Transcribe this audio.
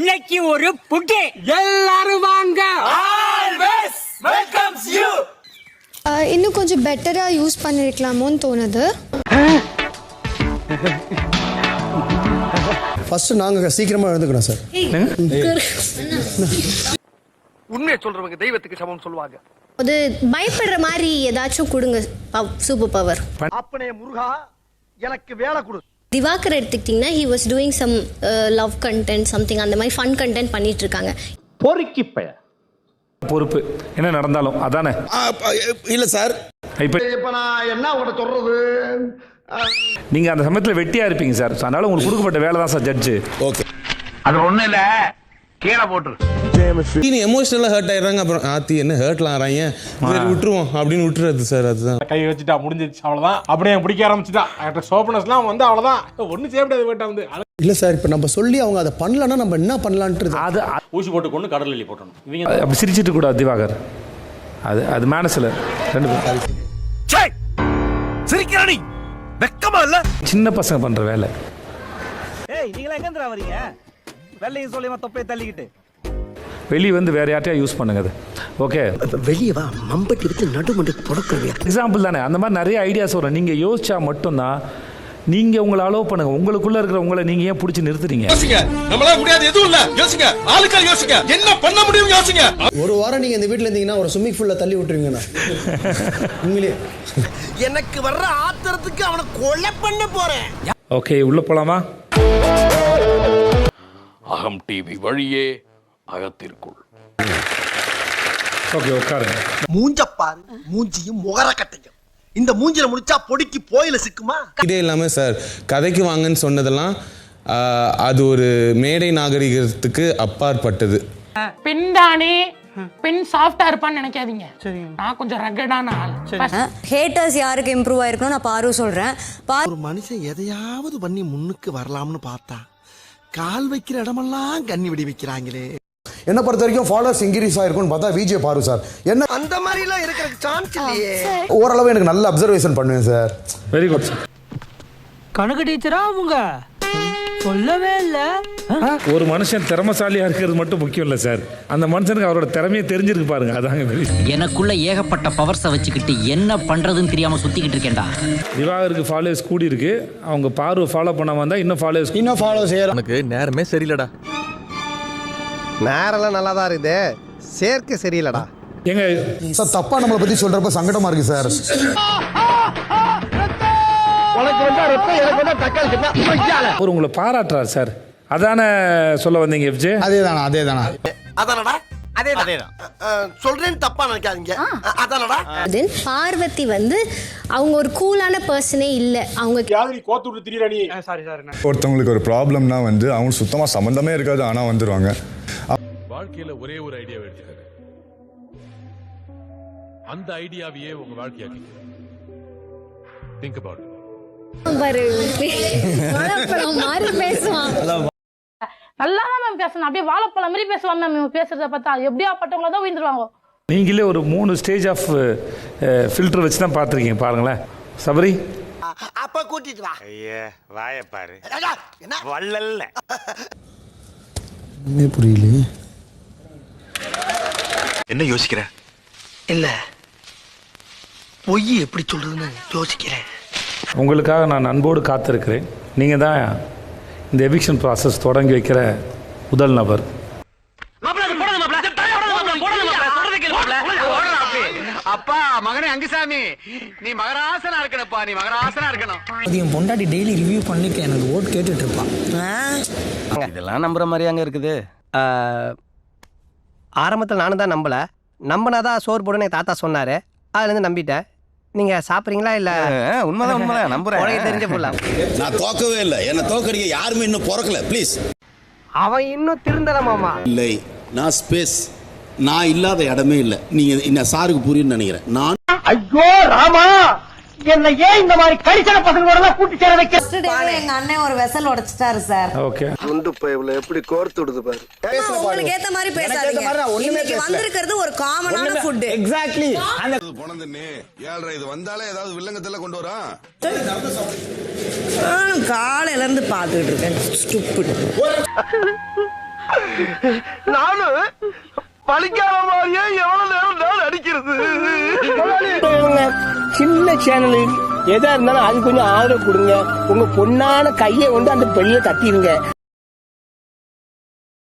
இன்னைக்கு ஒரு புட்டி எல்லாரும் வாங்க. Always welcomes you. இன்னும் கொஞ்சம் பெட்டரா யூஸ் பண்ணிருக்கலாமோன்னு தோணுது. ஃபர்ஸ்ட் நாங்க சீக்கிரமா எழுந்துக்கணும் சார். உண்மையை சொல்றவங்க தெய்வத்துக்கு சமம் சொல்லுவாங்க. அது பயப்படுற மாதிரி ஏதாச்சும் கொடுங்க சூப்பர் பவர். அப்பனே முருகா எனக்கு வேலை கொடு. திவாகர் எடுத்துக்கிட்டிங்கன்னா he was doing some love content something அந்த மாதிரி fun content பண்ணிட்டு இருக்காங்க. பொறுக்கி பய பொறுப்பு என்ன நடந்தாலும் அதானே. இல்ல சார், இப்ப நான் என்ன உங்கள்ட்ட சொல்றது, நீங்க அந்த சமயத்துல வெட்டியா இருப்பீங்க சார். அதனால உங்களுக்கு கொடுக்கப்பட்ட வேலை தான் சார் ஜட்ஜு. ஓகே, அது ஒண்ணு இல்ல, கீழே போட்டுரு. நீ எமோஷனலா ஹர்ட் ஆயிடுறாங்க. அப்புறம் ஆத்தி என்ன ஹர்ட்லாம் ஆறாங்க, விட்டுருவோம் அப்படின்னு விட்டுறது சார். அதுதான் கை வச்சுட்டா முடிஞ்சிச்சு, அவ்வளவுதான். அப்படியே பிடிக்க ஆரம்பிச்சுட்டா சோப்பனஸ்லாம் வந்து அவ்வளவுதான், ஒன்றும் செய்ய முடியாது. போயிட்டா வந்து இல்ல சார், இப்ப நம்ம சொல்லி அவங்க அதை பண்ணலன்னா நம்ம என்ன பண்ணலான்றது. அது ஊசி போட்டு கொண்டு கடல் எல்லி போட்டணும். இவங்க அப்படி சிரிச்சிட்டு கூடாது திவாகர். அது மேனஸ்ல ரெண்டு பேரும் சிரிக்கிறானி வெக்கமா இல்ல? சின்ன பசங்க பண்ற வேலை. ஏய் நீங்க எங்க இருந்து வரீங்க? வெள்ளையும் சொல்லியமா தொப்பையை தள்ளிக்கிட்டு வெளியே வந்து வேற யார்ட்டையா யூஸ் பண்ணுங்க. அது ஓகே, வெளியே வா, மம்பட்டி வச்சு நடுமண்டு புடக்குறீங்க. எக்ஸாம்பிள் தானே. அந்த மாதிரி நிறைய ஐடியாஸ் வரும். நீங்க யோசிச்சா மட்டும்தான். நீங்க உங்களை அலோவ் பண்ணுங்க. உங்களுக்குள்ள இருக்கிற உங்களை நீங்க ஏன் பிடிச்சி நிறுத்துறீங்க? நம்மளால முடியாது எதுவும் இல்ல. யோசிங்க, ஆளுக்கால் யோசிங்க, என்ன பண்ண முடியும் யோசிங்க. ஒரு வாரம் நீங்க இந்த வீட்ல இருந்தீங்கன்னா ஒரு ஸ்விம்மிங் பூல்ல தள்ளி விட்டுருவீங்கண்ணா. உண்மையிலே எனக்கு வர்ற ஆத்திரத்துக்கு அவனை கொலை பண்ண போறேன். ஓகே, உள்ள போலாமா? அகம் டிவி வழியே அகத்திற்குள். ஓகே, உட்காருங்க. மூஞ்சப்பாரு, மூஞ்சியும் முகர கட்டையும். இந்த மூஞ்சில முடிச்சா பொடிக்கு போயில சிக்குமா? இதே இல்லாம சார், கதைக்கு வாங்கன்னு சொன்னதெல்லாம் அது ஒரு மேடை நாகரிகத்துக்கு அப்பாற்பட்டது. பின்தானே பின் சாஃப்டா இருப்பான்னு நினைக்காதீங்க. நான் கொஞ்சம் ரகடான ஆள். ஹேட்டர்ஸ் யாருக்கு இம்ப்ரூவ் ஆயிருக்கணும் நான் பாரு சொல்றேன். ஒரு மனுஷன் எதையாவது பண்ணி முன்னுக்கு வரலாம்னு பார்த்தா கால் வைக்கிற இடமெல்லாம் கண்ணி விடி வைக்கிறாங்களே. என்ன பொறுத்த வரைக்கும் ஃபாலோவர்ஸ் இன்க்ரீஸ் ஆயிருக்கும்னு பார்த்தா விஜய் பாரு சார். என்ன அந்த மாதிரி எல்லாம் இருக்கிறதுக்கு சான்ஸ் இல்லையே. ஓரளவு எனக்கு நல்ல அப்சர்வேஷன் பண்ணுவேன் சார். Very good sir. கணக்கு டீச்சரா அவங்க சொல்லவே இல்ல. ஒரு மனுஷன் திறமசாலியா இருக்கிறது மட்டும் முக்கியம் இல்ல சார். அந்த மனுஷனுக்கு அவரோட திறமையை தெரிஞ்சிருக்கு பாருங்க. அதாங்க எனக்குள்ள ஏகப்பட்ட பவர்ஸை வச்சுக்கிட்டு என்ன பண்றதுன்னு தெரியாம சுத்திக்கிட்டு இருக்கேன்டா. திவாகருக்கு ஃபாலோவர்ஸ் கூடி இருக்கு. அவங்க பார்வை ஃபாலோ பண்ண வந்தா இன்னும் ஃபாலோ செய்யலாம். எனக்கு நேரமே சரியில்லடா. நேரெல்லாம் நல்லா தான் இருக்குது, சேர்க்க சரியில்லடா. எங்க சார் தப்பா நம்மளை பத்தி சொல்றப்ப சங்கடமா இருக்கு சார். அவர் உங்களை பாராட்டுறார் சார். அதானே சொல்ல வந்தீங்க எஃப்ஜே? அதேதானா? அதானடா, அதேதான் சொல்றேன்னு தப்பா நினைக்காதீங்க. அதானடா. பார்வதி வந்து அவங்க ஒரு கூலான பர்சனே இல்ல. அவங்க யாரு கோத்து விட்டு திரியறானி. Sorry sir. ஒருத்தவங்களுக்கு ஒரு ப்ராப்ளம்னா வந்து அவங்க சுத்தமா சம்பந்தமே இருக்காது, ஆனா வந்துருவாங்க. வாழ்க்கையில ஒரே ஒரு ஐடியாவை எடுத்துக்கங்க, அந்த ஐடியாவையே உங்க வாழ்க்கையாக்கி. திங்க் அபௌட் பேசுவான். நல்லா தான் மேம் பேசணும். அப்படியே வாழைப்பழம் மாதிரி பேசுவாங்க மேம். பேசுறத பார்த்தா எப்படியா பட்டவங்கள தான் உயிர்ந்துருவாங்க. நீங்களே ஒரு 3 ஸ்டேஜ் ஆஃப் ஃபில்டர் வச்சு தான் பார்த்துருக்கீங்க பாருங்களேன். சபரி அப்ப கூட்டிட்டு வா. ஐயா வாய பாரு, என்ன வள்ளல்ல புரியல. என்ன யோசிக்கிற? இல்ல பொய் எப்படி சொல்றதுன்னு யோசிக்கிறேன். உங்களுக்காக நான் அன்போடு காத்திருக்கிறேன். நீங்கள் தான் இந்த எவிக்ஷன் ப்ராசஸ் தொடங்கி வைக்கிற முதல் நபர். அப்பா மகனே அங்குசாமி, நீ மகராசனா இருக்கணும்ப்பா, நீ மகராசனா இருக்கணும். என் பொண்டாட்டி டெய்லி ரிவ்யூ பண்ணிக்க எனக்கு ஓட் கேட்டுட்டு இருப்பான். இதெல்லாம் நம்புற மாதிரி அங்க இருக்குது. ஆரம்பத்தில் நானும் தான் நம்பினாதான் சோறு போடுன்னு என் தாத்தா சொன்னாரு. அதுலேருந்து நம்பிட்டேன். நீங்க சாப்பிட்றீங்களா? இல்ல உண்மைதான் நம்புறேன். தெரிஞ்ச போடலாம். நான் தோக்கவே இல்லை. என்ன தோக்கடிக்க யாருமே இன்னும் பிறக்கல. ப்ளீஸ். அவன் இன்னும் திருந்தலமாமா. இல்லை, நான் ஸ்பேஸ். நான் இல்லாத இடமே இல்லை. நீங்க இந்த சாருக்கு புரியும்னு நினைக்கிறேன். நான் ஐயோ ராமா, என்ன ஏன் இந்த மாதிரி கரிசன பசங்களோட எல்லாம் கூட்டி சேர வைக்க? எங்க அண்ணன் ஒரு வெசல் உடைச்சிட்டாரு சார். ஓகே, குண்டு பைப்ல எப்படி கோர்த்து விடுது பாரு. உங்களுக்கு ஏத்த மாதிரி பேசாதீங்க. இன்னைக்கு வந்திருக்கிறது ஒரு காமனான ஃபுட். எக்ஸாக்ட்லி. போனதுன்னு 7:30 இது வந்தாலே ஏதாவது வில்லங்கத்துல கொண்டு வரா. காலையில இருந்து பாத்துக்கிட்டு இருக்கேன். ஸ்டூபிட். நானும் பழிக்காத மாதிரியே எவ்வளவு நேரம் நான் அடிக்கிறது. சின்ன சேனல் எதா இருந்தாலும் அது கொஞ்சம் ஆதரவு கொடுங்க. உங்க பொண்ணான கையை வந்து அந்த பெரிய தட்டிடுங்க.